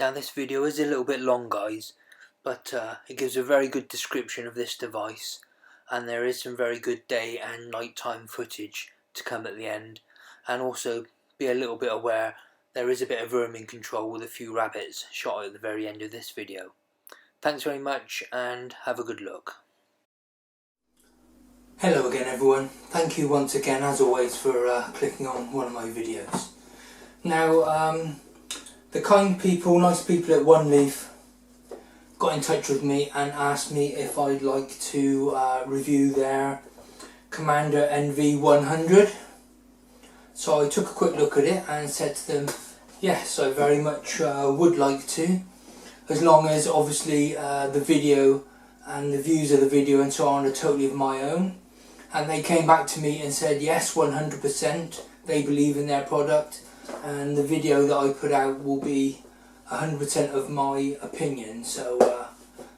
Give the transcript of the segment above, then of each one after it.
Now this video is a little bit long, guys, but it gives a very good description of this device, and there is some very good day and nighttime footage to come at the end, and also be a little bit aware there is a bit of vermin control with a few rabbits shot at the very end of this video. Thanks very much and have a good look. Hello again everyone, thank you once again as always for clicking on one of my videos. Now the kind people, nice people at Oneleaf got in touch with me and asked me if I'd like to review their Commander NV100. So I took a quick look at it and said to them, yes, I very much would like to, as long as obviously the video and the views of the video and so on are totally of my own. And they came back to me and said yes, 100%, they believe in their product, and the video that I put out will be 100% of my opinion. So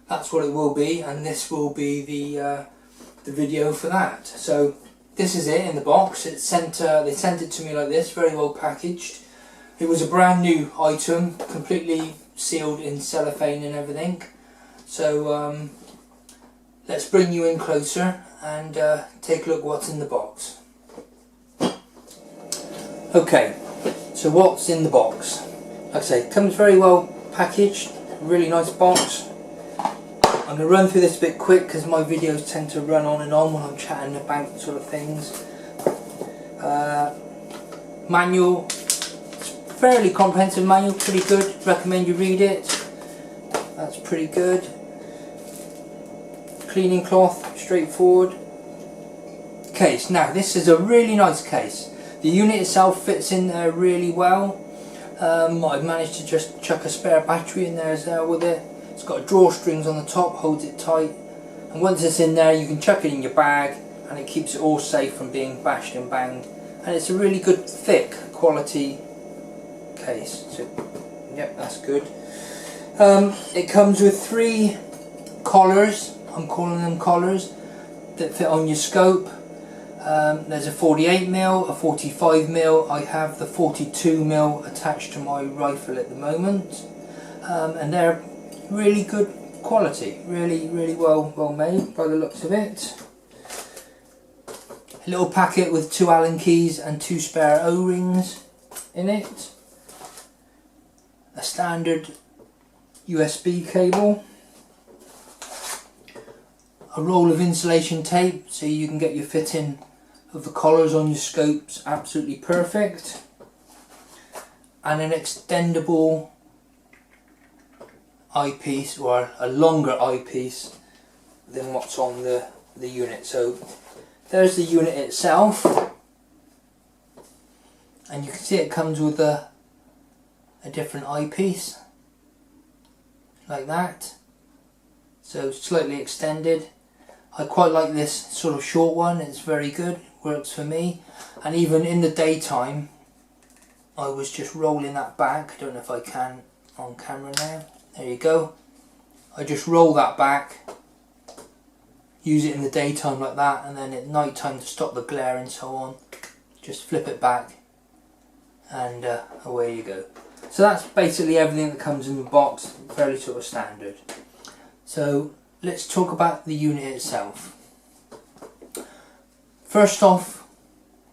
that's what it will be, and this will be the video for that. So this is it in the box. It's sent. They sent it to me like this, very well packaged. It was a brand new item, completely sealed in cellophane and everything. So let's bring you in closer and take a look what's in the box. Okay, so what's in the box? Like I say, it comes very well packaged, really nice box. I'm going to run through this a bit quick because my videos tend to run on and on when I'm chatting about sort of things. Manual, fairly comprehensive manual, pretty good, recommend you read it. That's pretty good. Cleaning cloth, straightforward. Case, now this is a really nice case. The unit itself fits in there really well. I've managed to just chuck a spare battery in there as well with it. It's got drawstrings on the top, holds it tight, and once it's in there you can chuck it in your bag and it keeps it all safe from being bashed and banged, and it's a really good thick quality case. So yep, that's good. It comes with 3 collars, I'm calling them collars, that fit on your scope. There's a 48mm, a 45mm, I have the 42mm attached to my rifle at the moment, and they're really good quality, really well made by the looks of it. A little packet with 2 Allen keys and 2 spare O-rings in it. A standard USB cable. A roll of insulation tape so you can get your fitting of the collars on your scopes absolutely perfect. And an extendable eyepiece, or a longer eyepiece than what's on the unit. So there's the unit itself, and you can see it comes with a different eyepiece like that, so slightly extended. I quite like this sort of short one, it's very good, works for me. And even in the daytime I was just rolling that back. I don't know if I can on camera now. There you go. I just roll that back, use it in the daytime like that, and then at night time to stop the glare and so on, just flip it back and away you go. So that's basically everything that comes in the box, fairly sort of standard. So let's talk about the unit itself. First off,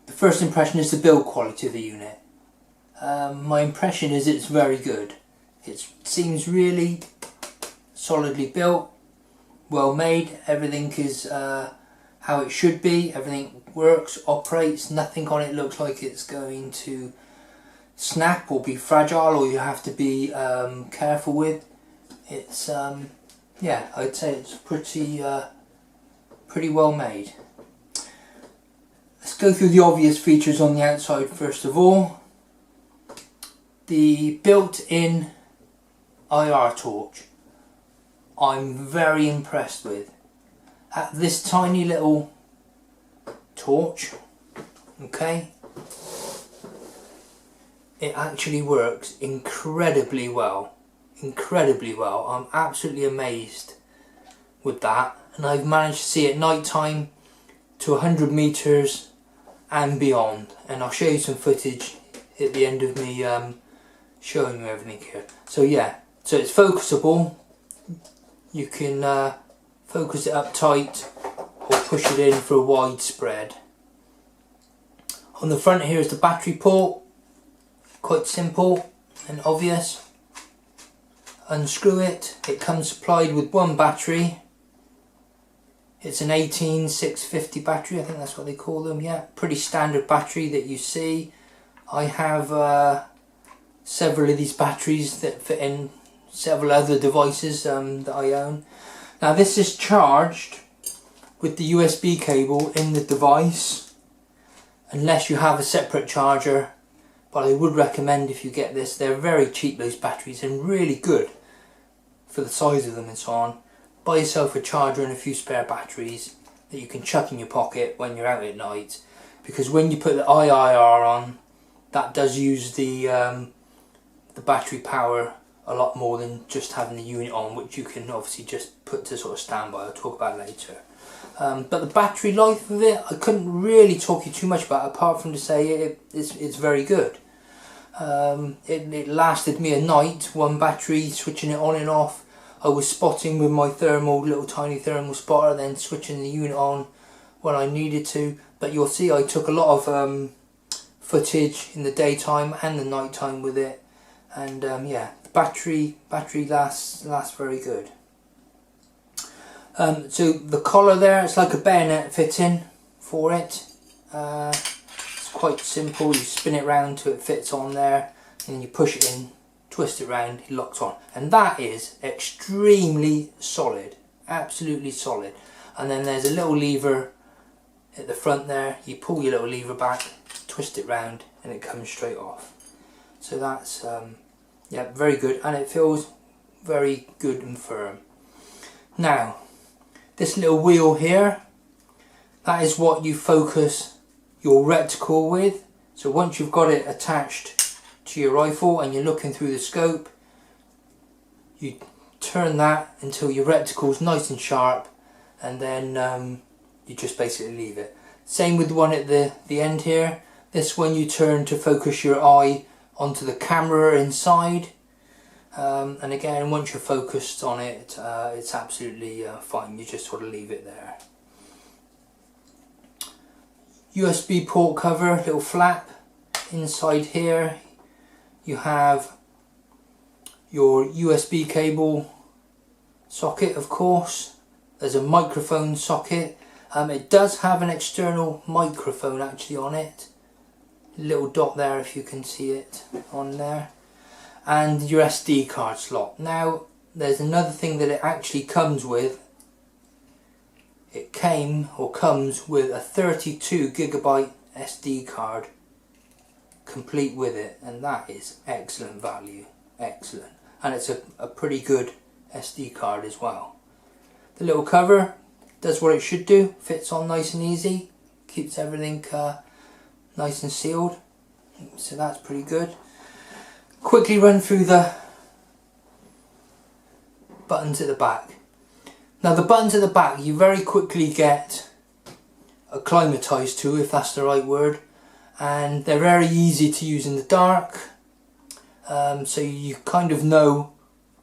the first impression is the build quality of the unit. My impression is it's very good. It seems really solidly built, well made, everything is how it should be, everything works, operates, nothing on it looks like it's going to snap or be fragile or you have to be careful with. It's yeah, I'd say it's pretty well made. Let's go through the obvious features on the outside first of all. The built-in IR torch, I'm very impressed with. At this tiny little torch, okay, it actually works incredibly well. I'm absolutely amazed with that, and I've managed to see at night time to 100 meters and beyond, and I'll show you some footage at the end of me showing you everything here. So yeah, so it's focusable. You can focus it up tight or push it in for a wide spread. On the front here is the battery port, quite simple and obvious. Unscrew it, it comes supplied with one battery. It's an 18650 battery, I think that's what they call them, yeah. Pretty standard battery that you see. I have several of these batteries that fit in several other devices that I own. Now this is charged with the USB cable in the device, unless you have a separate charger, but I would recommend if you get this. They're very cheap, those batteries, and really good for the size of them and so on. Buy yourself a charger and a few spare batteries that you can chuck in your pocket when you're out at night, because when you put the IIR on, that does use the battery power a lot more than just having the unit on, which you can obviously just put to sort of standby. I'll talk about later. But the battery life of it, I couldn't really talk you too much about, apart from to say it's very good. It lasted me a night, one battery, switching it on and off. I was spotting with my little tiny thermal spotter, then switching the unit on when I needed to. But you'll see I took a lot of footage in the daytime and the night time with it, and yeah, the battery lasts very good. So the collar there, it's like a bayonet fitting for it. It's quite simple. You spin it round till it fits on there, and then you push it in, twist it round, it locks on, and that is extremely solid, absolutely solid. And then there's a little lever at the front there. You pull your little lever back, twist it round, and it comes straight off. So that's yeah, very good, and it feels very good and firm. Now, this little wheel here, that is what you focus your reticle with. So once you've got it attached to your rifle and you're looking through the scope, you turn that until your reticle's nice and sharp, and then you just basically leave it. Same with the one at the end here. This one you turn to focus your eye onto the camera inside, and again, once you're focused on it, it's absolutely fine. You just sort of leave it there. USB port cover, little flap. Inside here you have your USB cable socket, of course. There's a microphone socket. It does have an external microphone actually on it. Little dot there if you can see it on there. And your SD card slot. Now there's another thing that it actually comes with. It comes with a 32GB SD card complete with it, and that is excellent value, excellent. And it's a pretty good SD card as well. The little cover does what it should do, fits on nice and easy, keeps everything nice and sealed, so that's pretty good. Quickly run through the buttons at the back. Now the buttons at the back you very quickly get acclimatised to, if that's the right word, and they're very easy to use in the dark, so you kind of know,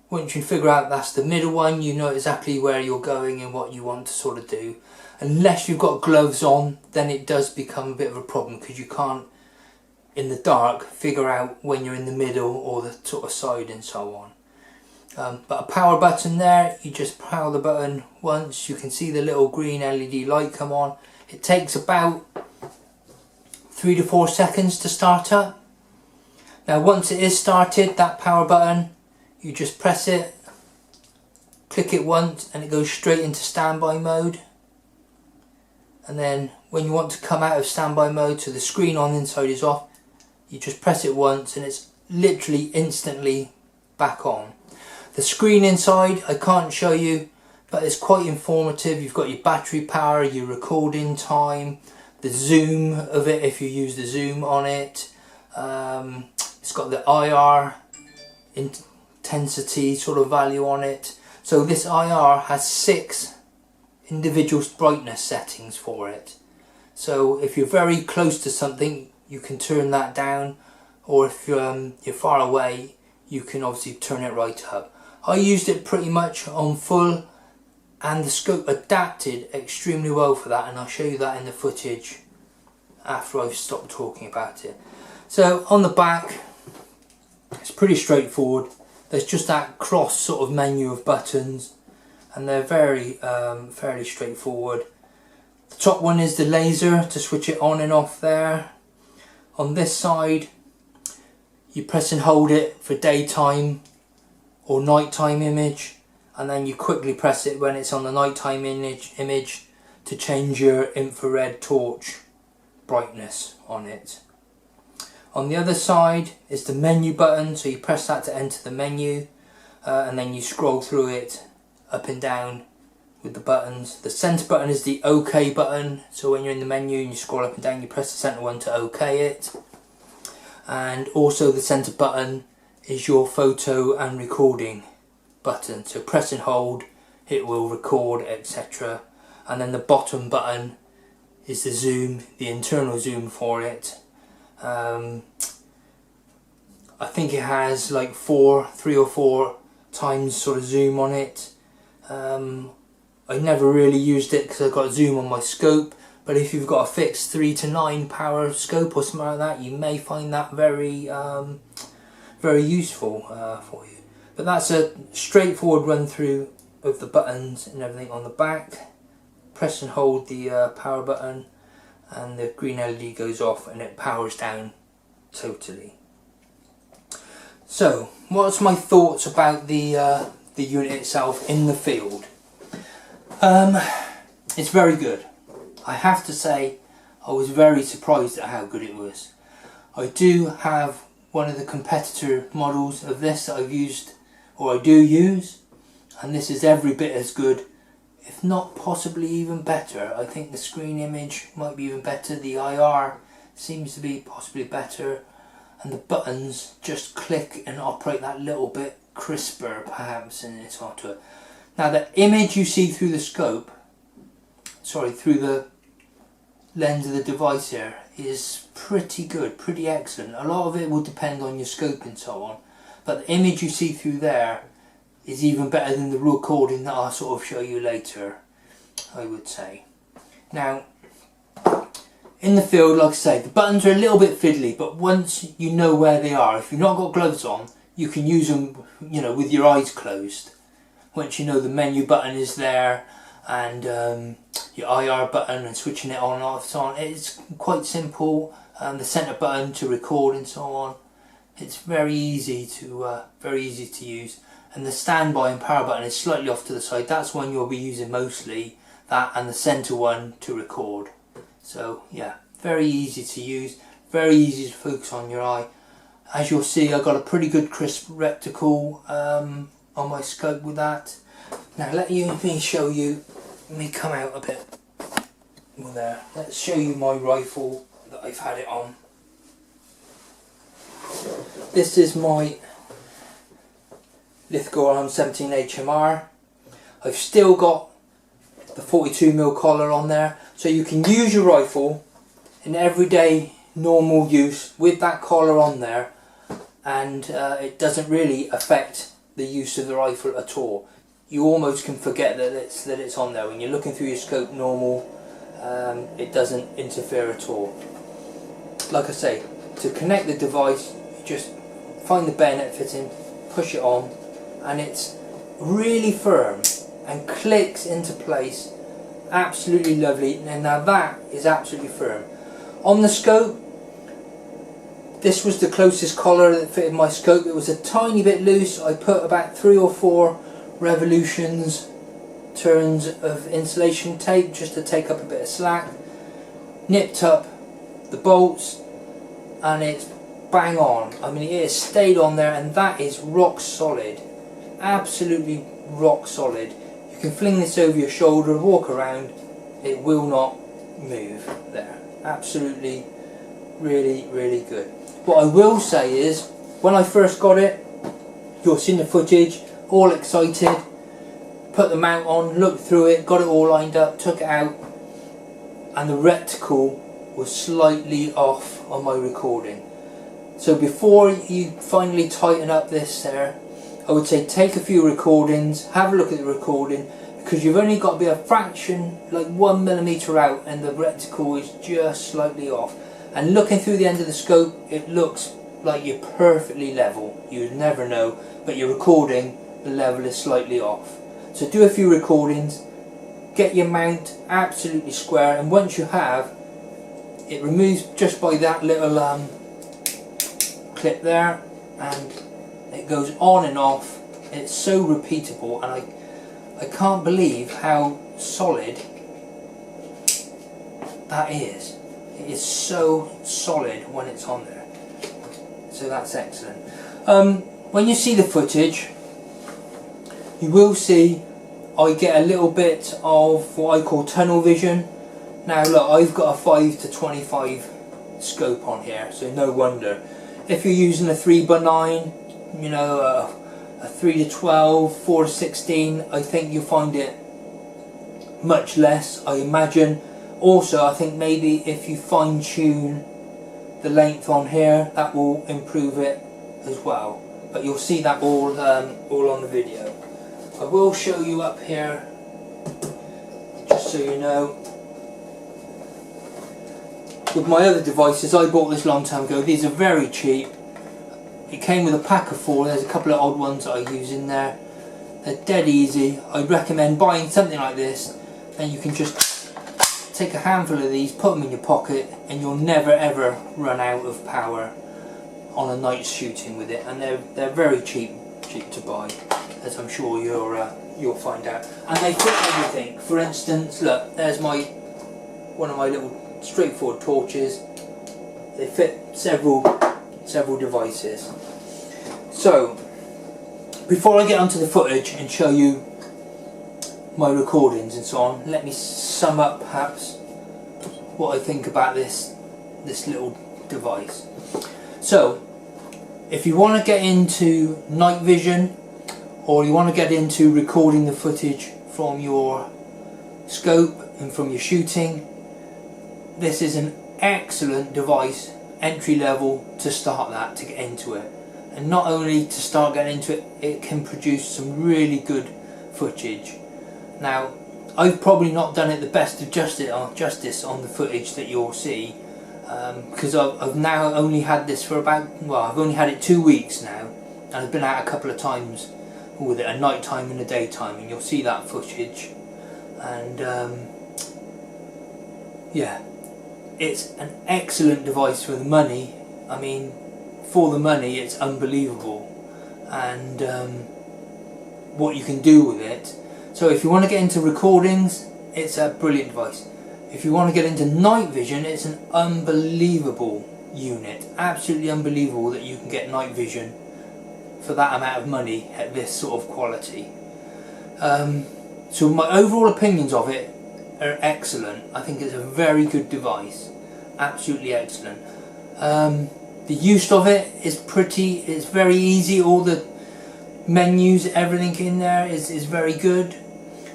once you figure out that's the middle one, you know exactly where you're going and what you want to sort of do. Unless you've got gloves on, then it does become a bit of a problem, because you can't in the dark figure out when you're in the middle or the sort of side and so on. But a power button there, you just power the button once, you can see the little green LED light come on. It takes about 3 to 4 seconds to start up. Now once it is started, that power button, you just press it, click it once, and it goes straight into standby mode. And then when you want to come out of standby mode, so the screen on the inside is off, you just press it once and it's literally instantly back on. The screen inside I can't show you, but it's quite informative. You've got your battery power, your recording time, the zoom of it if you use the zoom on it. It's got the IR intensity sort of value on it. So this IR has 6 individual brightness settings for it. So if you're very close to something, you can turn that down, or if you're far away, you can obviously turn it right up. I used it pretty much on full, and the scope adapted extremely well for that, and I'll show you that in the footage after I've stopped talking about it. So on the back, it's pretty straightforward. There's just that cross sort of menu of buttons, and they're very fairly straightforward. The top one is the laser to switch it on and off there. On this side, you press and hold it for daytime or nighttime image, and then you quickly press it when it's on the nighttime image to change your infrared torch brightness on it. On the other side is the menu button, so you press that to enter the menu, and then you scroll through it up and down with the buttons. The center button is the OK button, so when you're in the menu and you scroll up and down, you press the center one to OK it. And also the center button is your photo and recording button, so press and hold, it will record, etc. And then the bottom button is the zoom, the internal zoom for it. I think it has like 3 or 4 times sort of zoom on it. I never really used it because I've got zoom on my scope, but if you've got a fixed 3 to 9 power scope or something like that, you may find that very very useful for you. But that's a straightforward run through of the buttons and everything on the back. Press and hold the power button, and the green LED goes off and it powers down totally. So, what's my thoughts about the unit itself in the field? It's very good. I have to say, I was very surprised at how good it was. I do have one of the competitor models of this that I've used, or I do use, and this is every bit as good, if not possibly even better. I think the screen image might be even better, the IR seems to be possibly better, and the buttons just click and operate that little bit crisper perhaps in its hardware. Now the image you see through the scope, sorry, through the lens of the device here, is pretty good, pretty excellent. A lot of it will depend on your scope and so on, but the image you see through there is even better than the recording that I'll sort of show you later, I would say. Now, in the field, like I say, the buttons are a little bit fiddly, but once you know where they are, if you've not got gloves on, you can use them, you know, with your eyes closed. Once you know the menu button is there, and your IR button and switching it on and off, so on, it's quite simple. The center button to record and so on, it's very easy to use. And the standby and power button is slightly off to the side. That's one you'll be using mostly, that and the center one to record. So yeah, very easy to use, very easy to focus on your eye. As you'll see, I've got a pretty good crisp reticle on my scope with that. Now let me show you, let me come out a bit. Well, there, let's show you my rifle that I've had it on. This is my Lithgow Arm 17 HMR. I've still got the 42mm collar on there, so you can use your rifle in everyday normal use with that collar on there, and it doesn't really affect the use of the rifle at all. You almost can forget that it's on there. When you're looking through your scope normal, it doesn't interfere at all. Like I say, to connect the device, just find the bayonet fitting, push it on, and it's really firm and clicks into place. Absolutely lovely. And now that is absolutely firm. On the scope, this was the closest collar that fitted my scope. It was a tiny bit loose. I put about 3 or 4 revolutions, turns of insulation tape just to take up a bit of slack, nipped up the bolts, and it's bang on. I mean, it has stayed on there, and that is rock solid, absolutely rock solid. You can fling this over your shoulder, walk around, it will not move there. Absolutely, really, really good. What I will say is, when I first got it, you'll see in the footage, all excited, put the mount on, looked through it, got it all lined up, took it out, and the reticle was slightly off on my recording. So before you finally tighten up this there, I would say take a few recordings, have a look at the recording, because you've only got to be a fraction, like 1mm out, and the reticle is just slightly off. And looking through the end of the scope, it looks like you're perfectly level. You'd never know, but your recording, the level is slightly off. So do a few recordings, get your mount absolutely square, and once you have, it removes just by that little clip there, and it goes on and off. It's so repeatable, and I can't believe how solid that is. It is so solid when it's on there. So that's excellent. When you see the footage, you will see I get a little bit of what I call tunnel vision. Now look, I've got a 5 to 25 scope on here, so no wonder. If you're using a 3x9, you know, a 3 to 12, 4 to 16, I think you'll find it much less, I imagine. Also, I think maybe if you fine tune the length on here, that will improve it as well. But you'll see that all on the video. I will show you up here, just so you know. With my other devices, I bought this a long time ago. These are very cheap. It came with a pack of 4. There's a couple of old ones that I use in there. They're dead easy. I'd recommend buying something like this, and you can just take a handful of these, put them in your pocket, and you'll never ever run out of power on a night's shooting with it. And they're very cheap to buy, as I'm sure you'll find out. And they fit everything. For instance, look, there's one of my little straightforward torches. They fit several devices. So before I get onto the footage and show you my recordings and so on, let me sum up perhaps what I think about this little device. So if you want to get into night vision, or you want to get into recording the footage from your scope and from your shooting, this is an excellent device, entry level, to start that, to get into it. And not only to start getting into it, it can produce some really good footage. Now, I've probably not done it the best of justice on the footage that you'll see, because I've now only had this for about, well, I've only had it 2 weeks now, and I've been out a couple of times with it, a night time and a daytime, and you'll see that footage. And yeah, it's an excellent device for the money. I mean, for the money, it's unbelievable, and what you can do with it. So if you want to get into recordings, it's a brilliant device. If you want to get into night vision, it's an unbelievable unit. Absolutely unbelievable that you can get night vision for that amount of money at this sort of quality. So my overall opinions of it are excellent. I think it's a very good device. Absolutely excellent. The use of it is it's very easy. All the menus, everything in there is very good.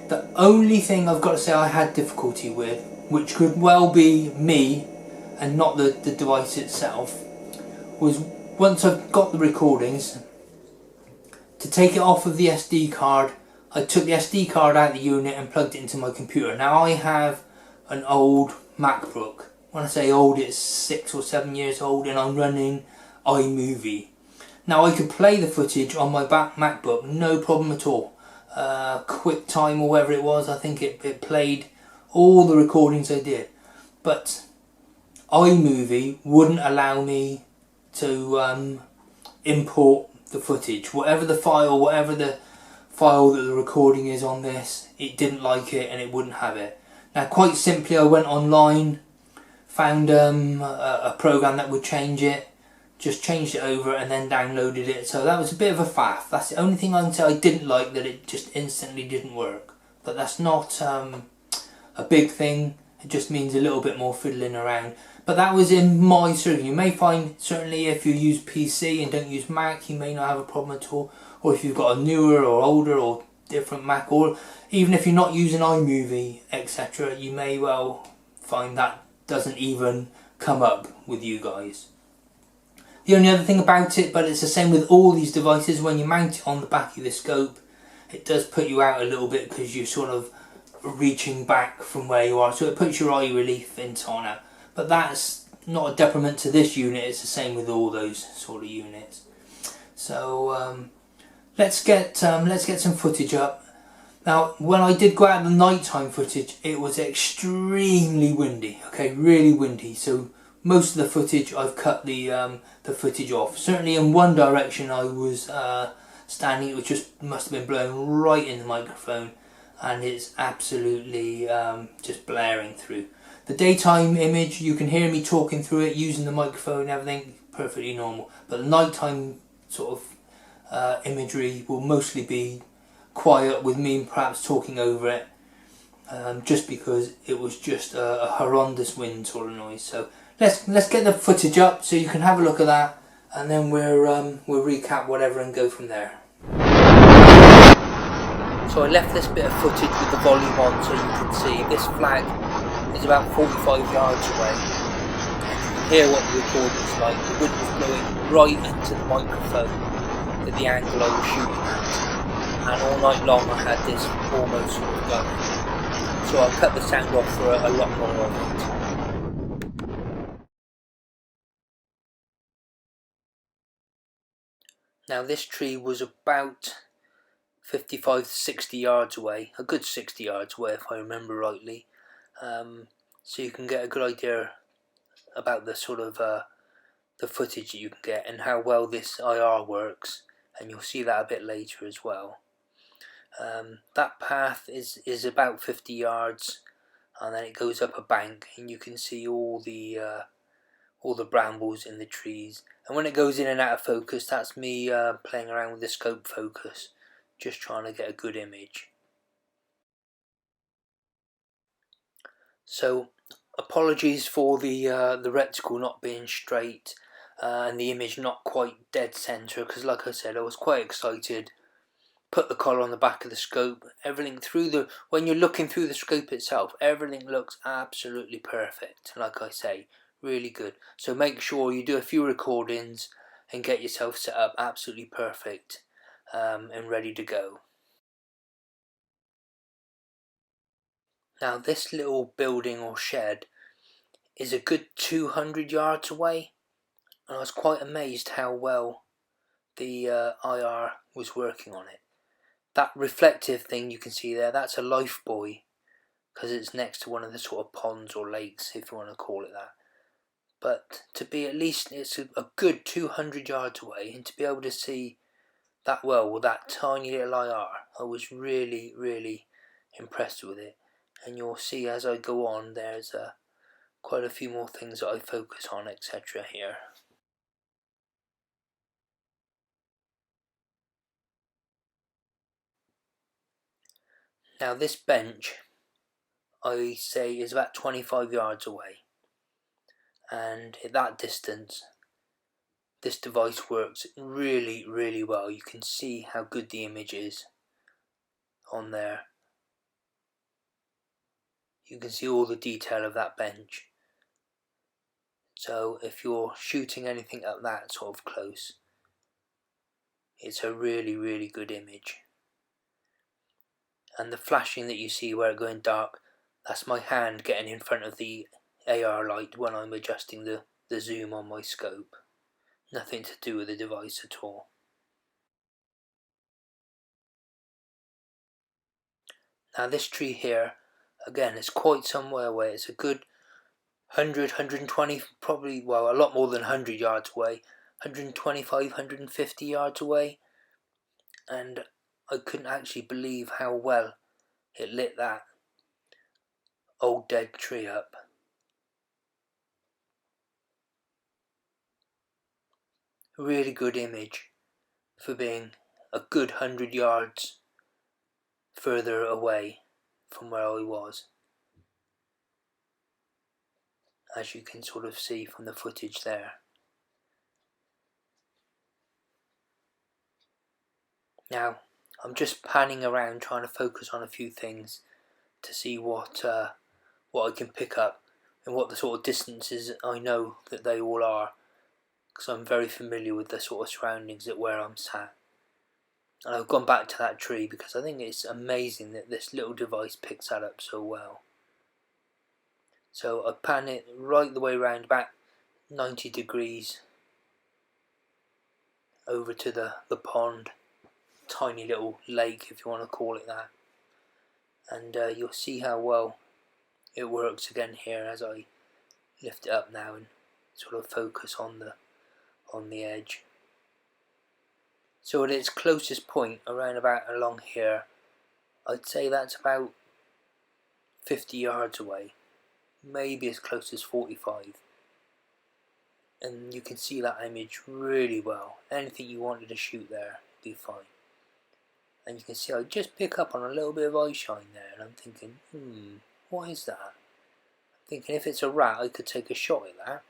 The only thing I've got to say I had difficulty with, which could well be me and not the device itself, was once I've got the recordings, to take it off of the SD card, I took the SD card out of the unit and plugged it into my computer. Now I have an old MacBook. When I say old, it's 6 or 7 years old, and I'm running iMovie. Now I could play the footage on my MacBook, no problem at all. QuickTime or whatever it was, I think it played all the recordings I did. But iMovie wouldn't allow me to import the footage. Whatever the file that the recording is on this, it didn't like it and it wouldn't have it. Now quite simply, I went online, found a program that would change it, just changed it over and then downloaded it. So that was a bit of a faff. That's the only thing I can say I didn't like, that it just instantly didn't work. But that's not a big thing. It just means a little bit more fiddling around. But that was in my circuit. You may find, certainly if you use PC and don't use Mac, you may not have a problem at all. Or if you've got a newer or older or different Mac, or even if you're not using iMovie, etc., you may well find that doesn't even come up with you guys. The only other thing about it, but it's the same with all these devices, when you mount it on the back of the scope, it does put you out a little bit because you're sort of reaching back from where you are, so it puts your eye relief into on it. But that's not a detriment to this unit, it's the same with all those sort of units. So let's get some footage up. Now, when I did go out the nighttime footage, it was extremely windy. Okay, really windy. So most of the footage I've cut the footage off. Certainly in one direction I was standing, it was just must have been blowing right in the microphone, and it's absolutely just blaring through. The daytime image, you can hear me talking through it, using the microphone and everything, perfectly normal. But the nighttime sort of imagery will mostly be quiet, with me perhaps talking over it, just because it was just a horrendous wind sort of noise. So let's get the footage up so you can have a look at that, and then we'll recap whatever and go from there. So I left this bit of footage with the volume on so you can see this flag is about 45 yards away. You can hear what the recording's like. The wind was blowing right into the microphone at the angle I was shooting at, and all night long I had this almost sort of going. So I cut the sound off for a lot more of it. Now this tree was about 55 to 60 yards away, a good 60 yards away if I remember rightly, so you can get a good idea about the sort of the footage that you can get and how well this IR works, and you'll see that a bit later as well. That path is about 50 yards, and then it goes up a bank and you can see all the brambles in the trees, and when it goes in and out of focus, that's me playing around with the scope focus, just trying to get a good image. So apologies for the reticle not being straight and the image not quite dead center, because like I said, I was quite excited. Put the collar on the back of the scope, everything when you're looking through the scope itself, everything looks absolutely perfect. Like I say, really good. So make sure you do a few recordings and get yourself set up absolutely perfect and ready to go. Now this little building or shed is a good 200 yards away, and I was quite amazed how well the IR was working on it. That reflective thing you can see there, that's a life buoy, because it's next to one of the sort of ponds or lakes, if you want to call it that. But to be at least, it's a good 200 yards away, and to be able to see that well with that tiny little IR, I was really, really impressed with it. And you'll see as I go on, there's quite a few more things that I focus on, etc. here. Now this bench, I say, is about 25 yards away, and at that distance this device works really, really well. You can see how good the image is on there. You can see all the detail of that bench. So if you're shooting anything up that sort of close, it's a really, really good image. And the flashing that you see where it going dark, that's my hand getting in front of the AR light when I'm adjusting the zoom on my scope. Nothing to do with the device at all. Now this tree here, again, it's quite somewhere away. It's a good 100, 120, probably, well, a lot more than 100 yards away. 125, 150 yards away. And I couldn't actually believe how well it lit that old dead tree up. A really good image for being a good 100 yards further away from where I was, as you can sort of see from the footage there. Now I'm just panning around trying to focus on a few things to see what I can pick up and what the sort of distances I know that they all are. because I'm very familiar with the sort of surroundings at where I'm sat. And I've gone back to that tree because I think it's amazing that this little device picks that up so well. So I pan it right the way around, about 90 degrees over to the pond, tiny little lake if you want to call it that. And you'll see how well it works again here as I lift it up now and sort of focus on the edge. So at its closest point, around about along here, I'd say that's about 50 yards away, maybe as close as 45. And you can see that image really well. Anything you wanted to shoot there would be fine. And you can see I just pick up on a little bit of eye shine there, and I'm thinking, what is that? I'm thinking if it's a rat I could take a shot at that.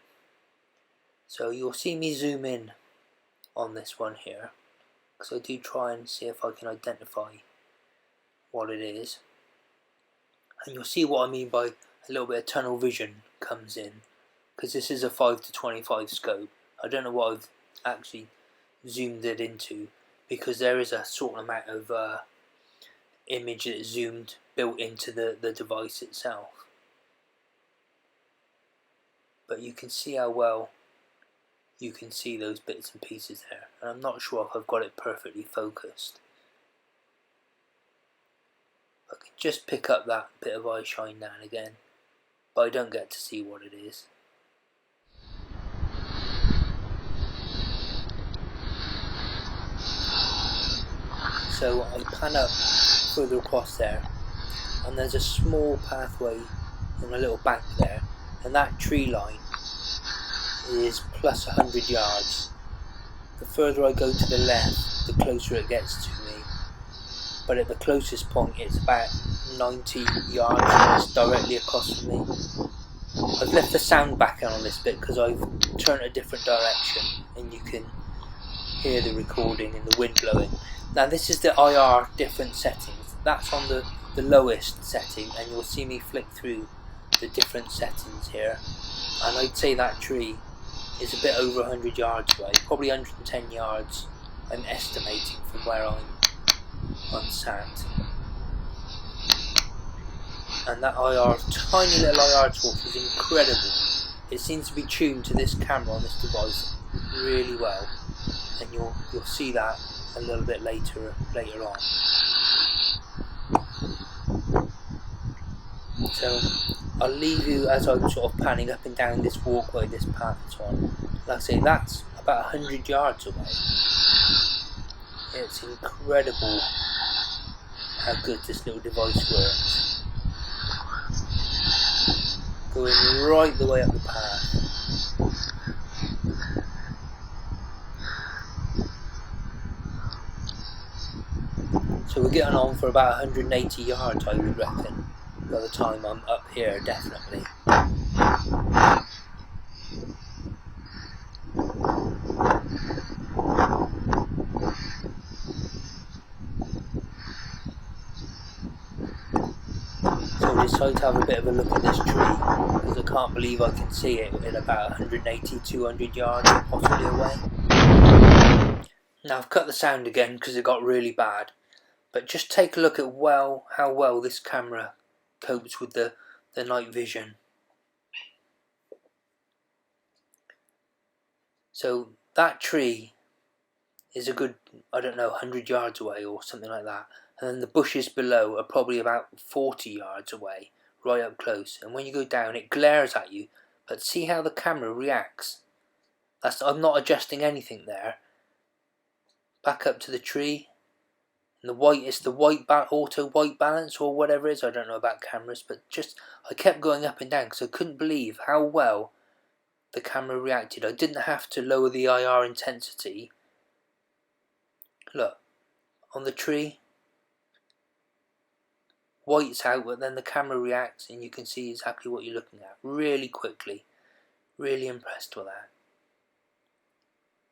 So you'll see me zoom in on this one here, because I do try and see if I can identify what it is. And you'll see what I mean by a little bit of tunnel vision comes in, because this is a 5-25 scope. I don't know what I've actually zoomed it into, because there is a certain amount of image that's zoomed built into the device itself. But you can see how well you can see those bits and pieces there, and I'm not sure if I've got it perfectly focused. I can just pick up that bit of eye shine now and again, but I don't get to see what it is. So I pan up further across there, and there's a small pathway in a little bank there, and that tree line is plus 100 yards. The further I go to the left, the closer it gets to me, but at the closest point it's about 90 yards and it's directly across from me. I've left the sound back on this bit because I've turned a different direction and you can hear the recording and the wind blowing. Now this is the IR different settings. That's on the lowest setting, and you'll see me flick through the different settings here, and I'd say that tree is a bit over 100 yards away, probably 110 yards I'm estimating from where I'm sat. And that tiny little IR torch is incredible. It seems to be tuned to this camera on this device really well, and you'll see that a little bit later on. So I'll leave you as I'm sort of panning up and down this walkway, this path and so on. Like I say, that's about 100 yards away. It's incredible how good this little device works. Going right the way up the path. So we're getting on for about 180 yards, I would reckon, by the time I'm up here, definitely. So I decided to have a bit of a look at this tree, because I can't believe I can see it at about 180-200 yards possibly away. Now I've cut the sound again because it got really bad, but just take a look at how well this camera copes with the night vision. So that tree is a good, 100 yards away or something like that, and then the bushes below are probably about 40 yards away, right up close, and when you go down it glares at you, but see how the camera reacts. I'm not adjusting anything there. Back up to the tree, and it's the auto white balance or whatever it is. I don't know about cameras, but I kept going up and down because I couldn't believe how well the camera reacted. I didn't have to lower the IR intensity. Look, on the tree, white's out, but then the camera reacts and you can see exactly what you're looking at really quickly. Really impressed with that.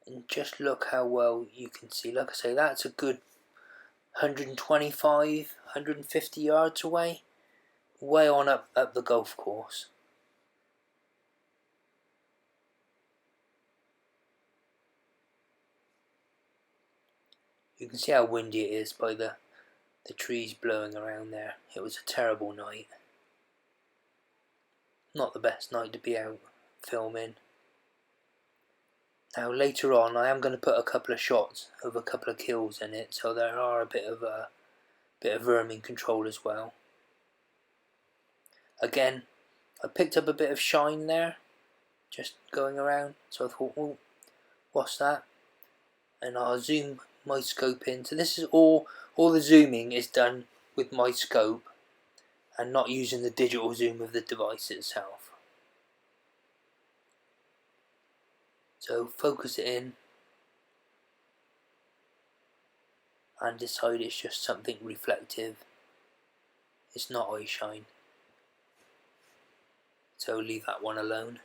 And just look how well you can see. Like I say, that's a good 125, 150 yards away, way on up the golf course. You can see how windy it is by the trees blowing around there. It was a terrible night. Not the best night to be out filming. Now later on I am going to put a couple of shots of a couple of kills in it, so there are a bit of vermin control as well. Again, I picked up a bit of shine there, just going around, so I thought, oh, what's that? And I'll zoom my scope in. So this is all the zooming is done with my scope and not using the digital zoom of the device itself. So focus it in and decide it's just something reflective. It's not eye shine. So leave that one alone.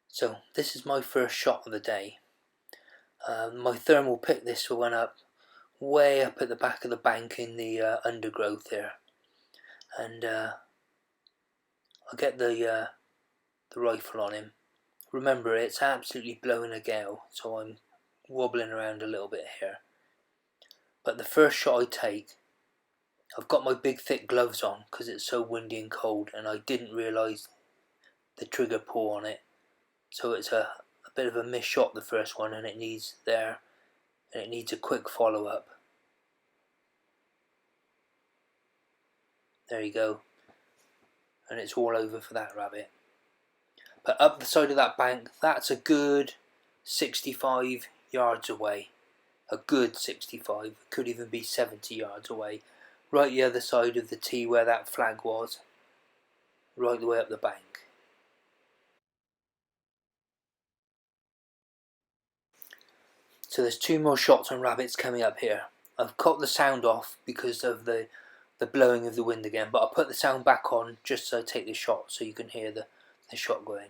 So this is my first shot of the day. My thermal picked this one up way up at the back of the bank in the undergrowth there. And I get the rifle on him. Remember, it's absolutely blowing a gale, so I'm wobbling around a little bit here. But the first shot I take, I've got my big thick gloves on because it's so windy and cold, and I didn't realise the trigger pull on it. So it's a bit of a miss shot, the first one, and it needs a quick follow up. There you go. And it's all over for that rabbit. But up the side of that bank, that's a good 65 yards away. A good 65, could even be 70 yards away. Right the other side of the T where that flag was. Right the way up the bank. So there's 2 more shots on rabbits coming up here. I've cut the sound off because of the blowing of the wind again, but I'll put the sound back on just so I take the shot so you can hear the shot going.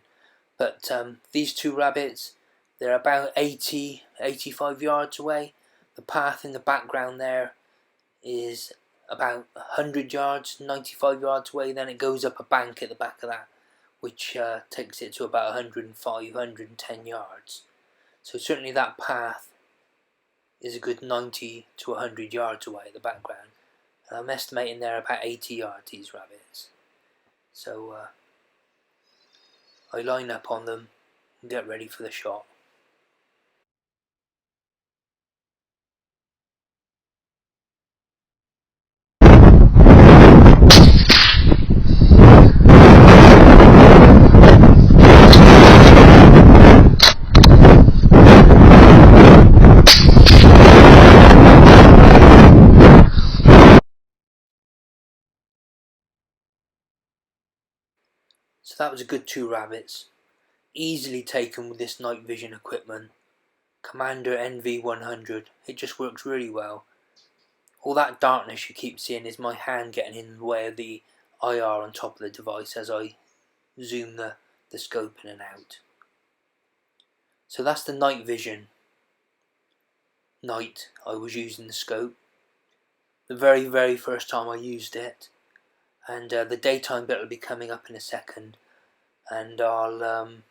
But these 2 rabbits, they're about 85 yards away. The path in the background there is about 100 yards, 95 yards away. Then it goes up a bank at the back of that, which takes it to about 105, 110 yards. So certainly that path is a good 90 to 100 yards away at the background. And I'm estimating they're about 80 yards, these rabbits. So I line up on them and get ready for the shot. So that was a good 2 rabbits, easily taken with this night vision equipment. Commander NV100, it just works really well. All that darkness you keep seeing is my hand getting in the way of the IR on top of the device as I zoom the scope in and out. So that's the night vision. Night I was using the scope. The very first time I used it. And the daytime bit will be coming up in a second, and I'll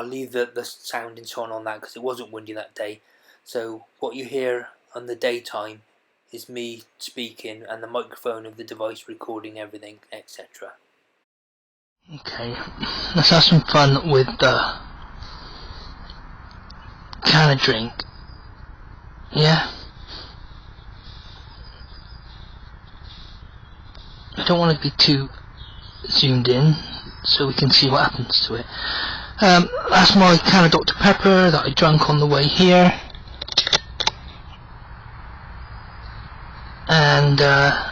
leave the sound and so on that because it wasn't windy that day. So what you hear on the daytime is me speaking and the microphone of the device recording everything, etc. Okay, let's have some fun with the can of drink. Yeah. I don't want to be too zoomed in so we can see what happens to it. That's my can of Dr. Pepper that I drank on the way here. And I'm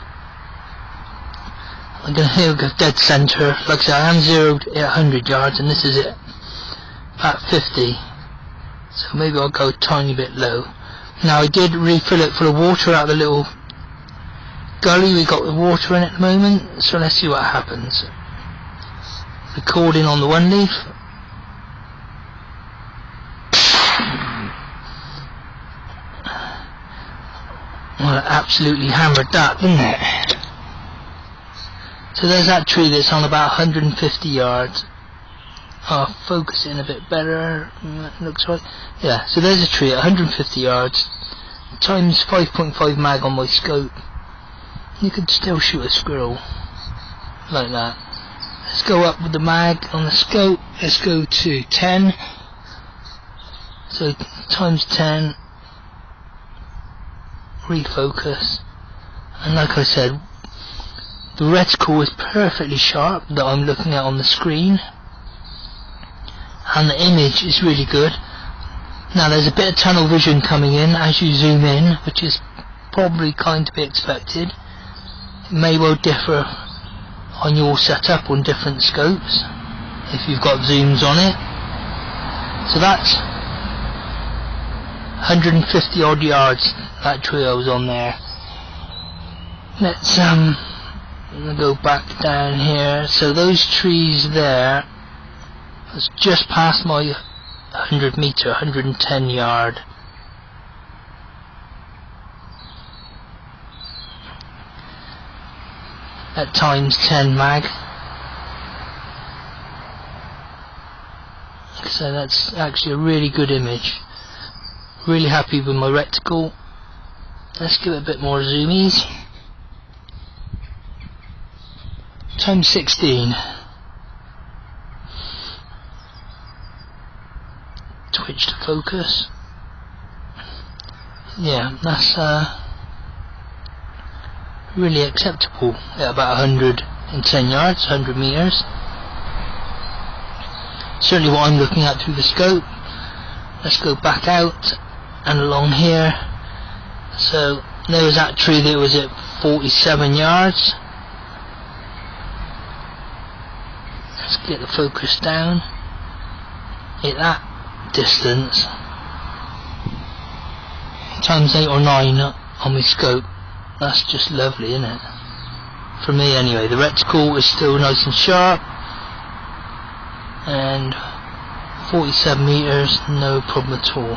going to go dead centre. Like I said, I am zeroed at 100 yards and this is it at 50. So maybe I'll go a tiny bit low. Now I did refill it full of water out of the little gully we got with water in at the moment, so let's see what happens. Recording on the Oneleaf. Well, it absolutely hammered that, didn't it? So there's that tree that's on about 150 yards. I'll focus in a bit better. Looks right. Yeah, so there's a tree at 150 yards times 5.5 mag on my scope. You could still shoot a squirrel like that. Let's go up with the mag on the scope. Let's go to 10. So times 10. Refocus. And like I said, the reticle is perfectly sharp that I'm looking at on the screen. And the image is really good. Now there's a bit of tunnel vision coming in as you zoom in, which is probably kind to be expected. It may well differ on your setup on different scopes if you've got zooms on it. So that's 150 odd yards, that tree I was on there. Let's go back down here. So those trees there, it's just past my 100 meter, 110 yard. At times 10 mag. So that's actually a really good image. Really happy with my reticle. Let's give it a bit more zoomies. Times 16. Switch to focus. Yeah, that's really acceptable at about 110 yards, 100 meters. Certainly what I'm looking at through the scope. Let's go back out and along here. So there was that tree that was at 47 yards. Let's get the focus down. At that distance, times 8 or 9 on my scope. That's just lovely, isn't it? For me anyway. The reticle is still nice and sharp, and 47 meters, no problem at all.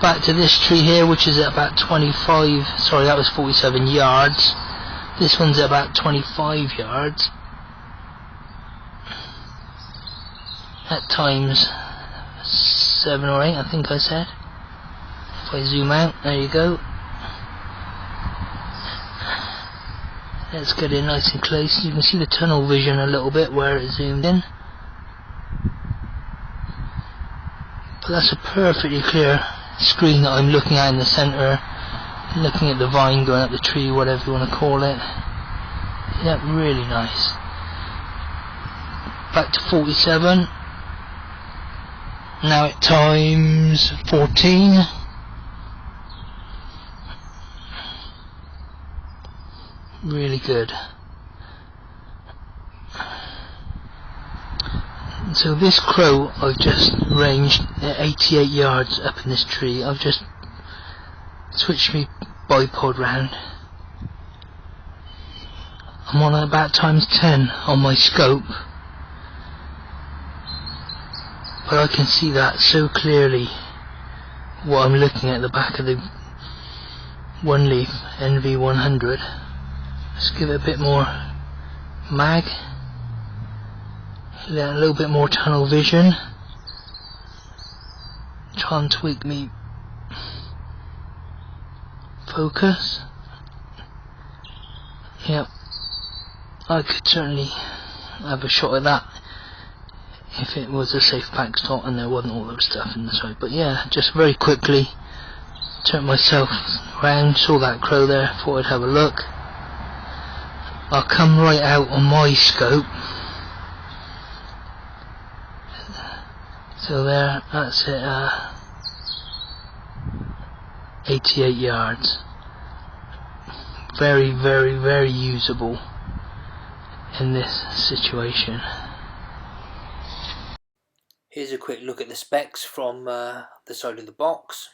Back to this tree here, which is at about 25, sorry, that was 47 yards. This one's at about 25 yards. At times 7 or 8, I think I said. If I zoom out, there you go. Let's get in nice and close. You can see the tunnel vision a little bit where it zoomed in. But that's a perfectly clear screen that I'm looking at in the centre. Looking at the vine going up the tree, whatever you want to call it. Yeah, really nice. Back to 47. Now at times 14. Really good. So this crow I've just ranged at 88 yards up in this tree. I've just switched my bipod round. I'm on about times 10 on my scope, but I can see that so clearly what I'm looking at the back of the Oneleaf NV100. Let's give it a bit more mag, a little bit more tunnel vision. Try and tweak me focus. Yep, I could certainly have a shot at that if it was a safe back shot and there wasn't all those stuff in the side. But yeah, just very quickly turned myself around, saw that crow there, thought I'd have a look. I'll come right out on my scope. So there, that's it, 88 yards. Very, very, very usable in this situation. Here's a quick look at the specs from the side of the box.